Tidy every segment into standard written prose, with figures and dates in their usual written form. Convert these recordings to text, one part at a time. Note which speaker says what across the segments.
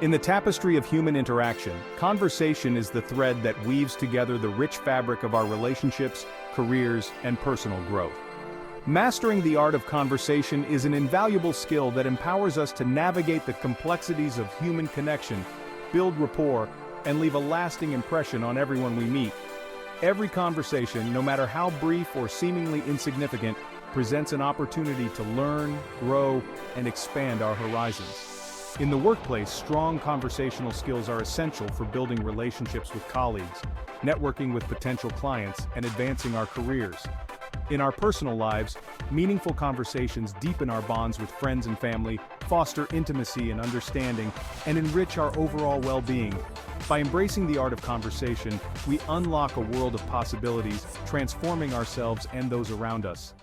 Speaker 1: In the tapestry of human interaction, conversation is the thread that weaves together the rich fabric of our relationships, careers, and personal growth. Mastering the art of conversation is an invaluable skill that empowers us to navigate the complexities of human connection, build rapport, and leave a lasting impression on everyone we meet. Every conversation, no matter how brief or seemingly insignificant, presents an opportunity to learn, grow, and expand our horizons. In the workplace, strong conversational skills are essential for building relationships with colleagues, networking with potential clients, and advancing our careers. In our personal lives, meaningful conversations deepen our bonds with friends and family, foster intimacy and understanding, and enrich our overall well-being. By embracing the art of conversation, we unlock a world of possibilities, transforming ourselves and those around us.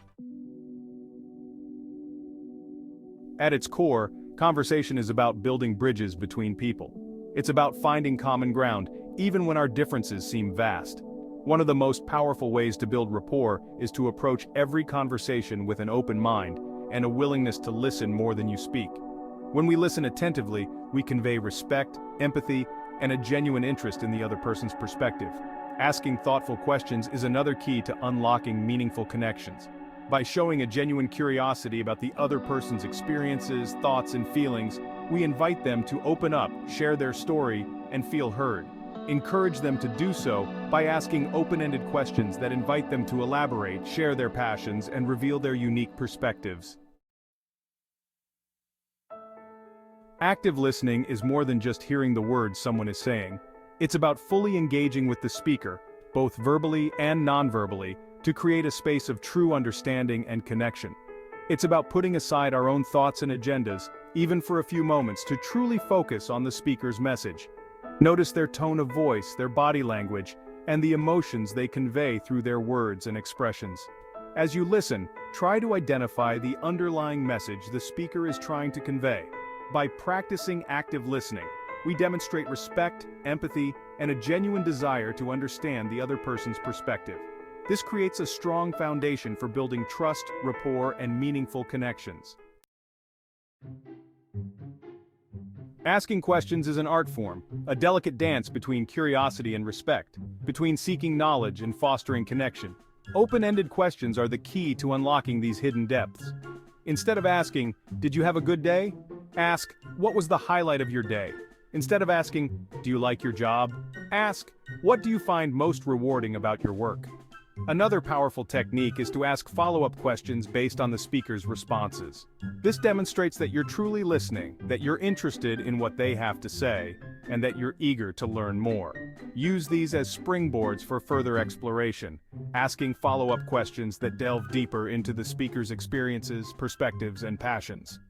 Speaker 1: At its core, conversation is about building bridges between people. It's about finding common ground, even when our differences seem vast. One of the most powerful ways to build rapport is to approach every conversation with an open mind and a willingness to listen more than you speak. When we listen attentively, we convey respect, empathy, and a genuine interest in the other person's perspective. Asking thoughtful questions is another key to unlocking meaningful connections. By showing a genuine curiosity about the other person's experiences, thoughts, and feelings, we invite them to open up, share their story, and feel heard. Encourage them to do so by asking open-ended questions that invite them to elaborate, share their passions, and reveal their unique perspectives. Active listening is more than just hearing the words someone is saying. It's about fully engaging with the speaker, both verbally and non-verbally, to create a space of true understanding and connection. It's about putting aside our own thoughts and agendas, even for a few moments, to truly focus on the speaker's message. Notice their tone of voice, their body language, and the emotions they convey through their words and expressions. As you listen, try to identify the underlying message the speaker is trying to convey. By practicing active listening, we demonstrate respect, empathy, and a genuine desire to understand the other person's perspective. This creates a strong foundation for building trust, rapport, and meaningful connections. Asking questions is an art form, a delicate dance between curiosity and respect, between seeking knowledge and fostering connection. Open-ended questions are the key to unlocking these hidden depths. Instead of asking, "Did you have a good day?" ask, "What was the highlight of your day?" Instead of asking, "Do you like your job?" ask, "What do you find most rewarding about your work?" Another powerful technique is to ask follow-up questions based on the speaker's responses. This demonstrates that you're truly listening, that you're interested in what they have to say, and that you're eager to learn more. Use these as springboards for further exploration, asking follow-up questions that delve deeper into the speaker's experiences, perspectives, and passions.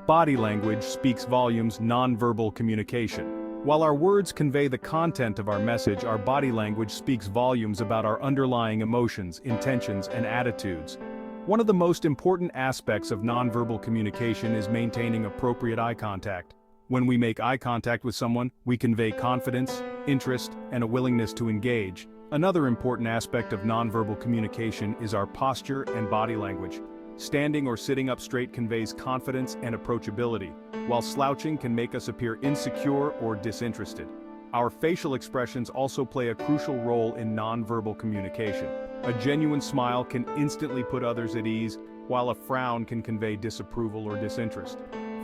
Speaker 1: Body language speaks volumes. Nonverbal communication. While our words convey the content of our message, our body language speaks volumes about our underlying emotions, intentions, and attitudes. One of the most important aspects of nonverbal communication is maintaining appropriate eye contact. When we make eye contact with someone, we convey confidence, interest, and a willingness to engage. Another important aspect of nonverbal communication is our posture and body language. Standing or sitting up straight conveys confidence and approachability, while slouching can make us appear insecure or disinterested. Our facial expressions also play a crucial role in nonverbal communication. A genuine smile can instantly put others at ease, while a frown can convey disapproval or disinterest.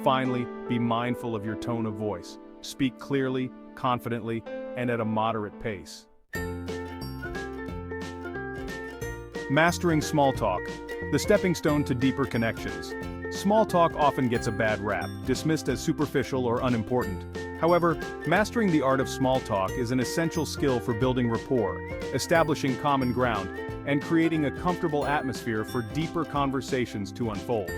Speaker 1: Finally, be mindful of your tone of voice. Speak clearly, confidently, and at a moderate pace. Mastering small talk, the stepping stone to deeper connections. Small talk often gets a bad rap, dismissed as superficial or unimportant. However, mastering the art of small talk is an essential skill for building rapport, establishing common ground, and creating a comfortable atmosphere for deeper conversations to unfold.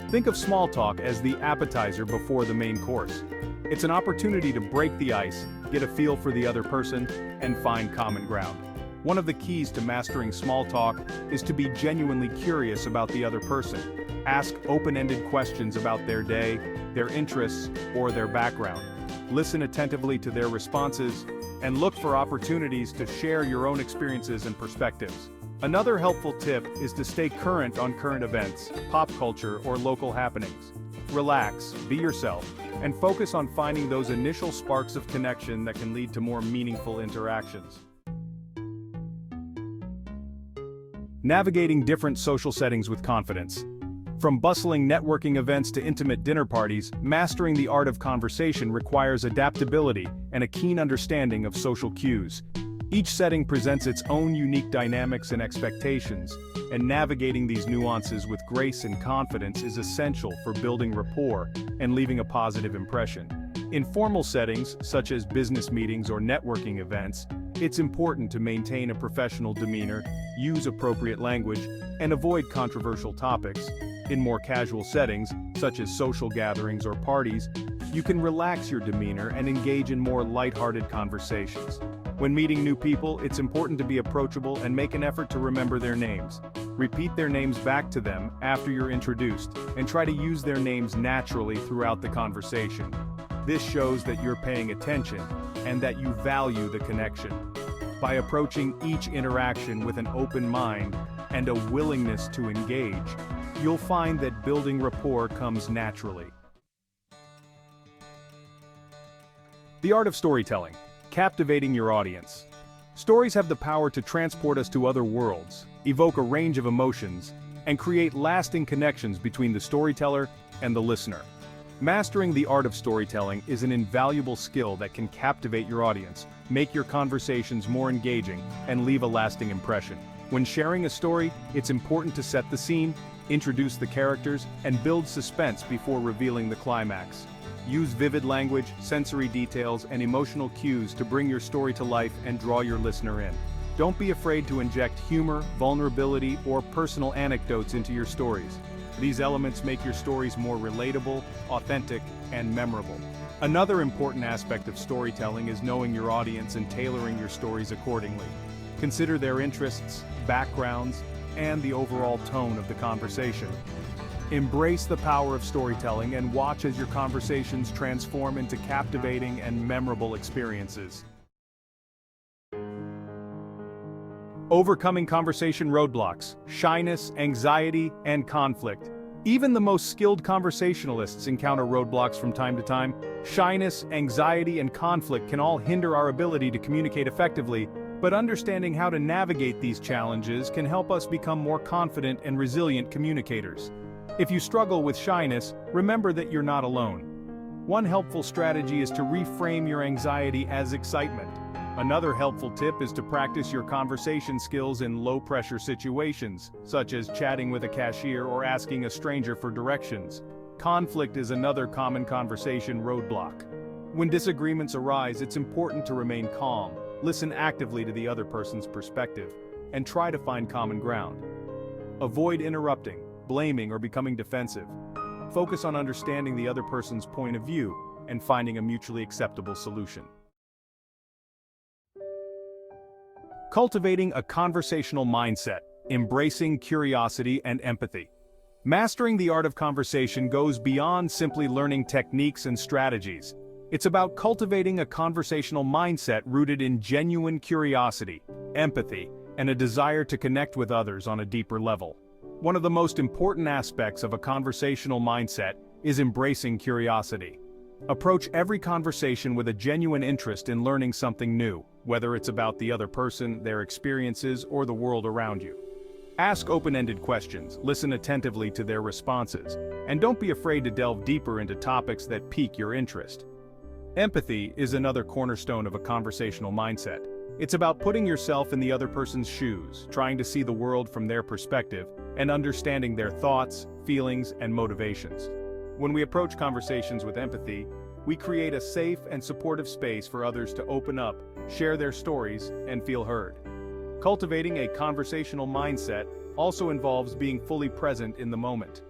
Speaker 1: Think of small talk as the appetizer before the main course. It's an opportunity to break the ice, get a feel for the other person, and find common ground. One of the keys to mastering small talk is to be genuinely curious about the other person. Ask open-ended questions about their day, their interests, or their background. Listen attentively to their responses, and look for opportunities to share your own experiences and perspectives. Another helpful tip is to stay current on current events, pop culture, or local happenings. relax, be yourself, and focus on finding those initial sparks of connection that can lead to more meaningful interactions. Navigating different social settings with confidence. From bustling networking events to intimate dinner parties, mastering the art of conversation requires adaptability and a keen understanding of social cues. Each setting presents its own unique dynamics and expectations, and navigating these nuances with grace and confidence is essential for building rapport and leaving a positive impression. In formal settings, such as business meetings or networking events, it's important to maintain a professional demeanor, use appropriate language, and avoid controversial topics. In more casual settings, such as social gatherings or parties, you can relax your demeanor and engage in more lighthearted conversations. When meeting new people, it's important to be approachable and make an effort to remember their names. Repeat their names back to them after you're introduced, and try to use their names naturally throughout the conversation. This shows that you're paying attention and that you value the connection. By approaching each interaction with an open mind and a willingness to engage, you'll find that building rapport comes naturally. The art of storytelling. Captivating your audience. Stories have the power to transport us to other worlds, evoke a range of emotions, and create lasting connections between the storyteller and the listener. Mastering the art of storytelling is an invaluable skill that can captivate your audience, make your conversations more engaging, and leave a lasting impression. When sharing a story, it's important to set the scene, introduce the characters, and build suspense before revealing the climax. Use vivid language, sensory details, and emotional cues to bring your story to life and draw your listener in. Don't be afraid to inject humor, vulnerability, or personal anecdotes into your stories. These elements make your stories more relatable, authentic, and memorable. Another important aspect of storytelling is knowing your audience and tailoring your stories accordingly. Consider their interests, backgrounds, and the overall tone of the conversation. Embrace the power of storytelling and watch as your conversations transform into captivating and memorable experiences. Overcoming conversation roadblocks, shyness, anxiety, and conflict. Even the most skilled conversationalists encounter roadblocks from time to time. Shyness, anxiety, and conflict can all hinder our ability to communicate effectively, but understanding how to navigate these challenges can help us become more confident and resilient communicators. If you struggle with shyness, remember that you're not alone. One helpful strategy is to reframe your anxiety as excitement. Another helpful tip is to practice your conversation skills in low-pressure situations, such as chatting with a cashier or asking a stranger for directions. Conflict is another common conversation roadblock. When disagreements arise, it's important to remain calm, listen actively to the other person's perspective, and try to find common ground. Avoid interrupting, blaming, or becoming defensive. Focus on understanding the other person's point of view and finding a mutually acceptable solution. Cultivating a conversational mindset, embracing curiosity and empathy. Mastering the art of conversation goes beyond simply learning techniques and strategies. It's about cultivating a conversational mindset rooted in genuine curiosity, empathy, and a desire to connect with others on a deeper level. One of the most important aspects of a conversational mindset is embracing curiosity. Approach every conversation with a genuine interest in learning something new, whether it's about the other person, their experiences, or the world around you. Ask open-ended questions, listen attentively to their responses, and don't be afraid to delve deeper into topics that pique your interest. Empathy is another cornerstone of a conversational mindset. It's about putting yourself in the other person's shoes, trying to see the world from their perspective, and understanding their thoughts, feelings, and motivations. When we approach conversations with empathy, we create a safe and supportive space for others to open up, share their stories, and feel heard. Cultivating a conversational mindset also involves being fully present in the moment.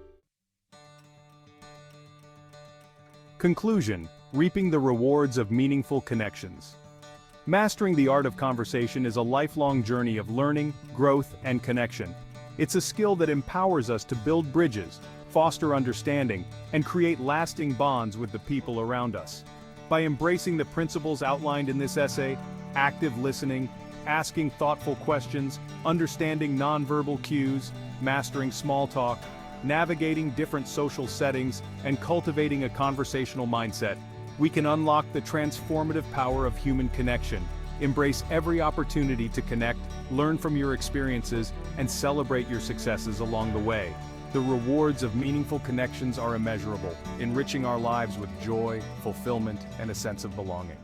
Speaker 1: Conclusion: reaping the rewards of meaningful connections. Mastering the art of conversation is a lifelong journey of learning, growth, and connection. It's a skill that empowers us to build bridges, foster understanding, and create lasting bonds with the people around us. By embracing the principles outlined in this essay, active listening, asking thoughtful questions, understanding nonverbal cues, mastering small talk, navigating different social settings, and cultivating a conversational mindset, we can unlock the transformative power of human connection. Embrace every opportunity to connect, learn from your experiences, and celebrate your successes along the way. The rewards of meaningful connections are immeasurable, enriching our lives with joy, fulfillment, and a sense of belonging.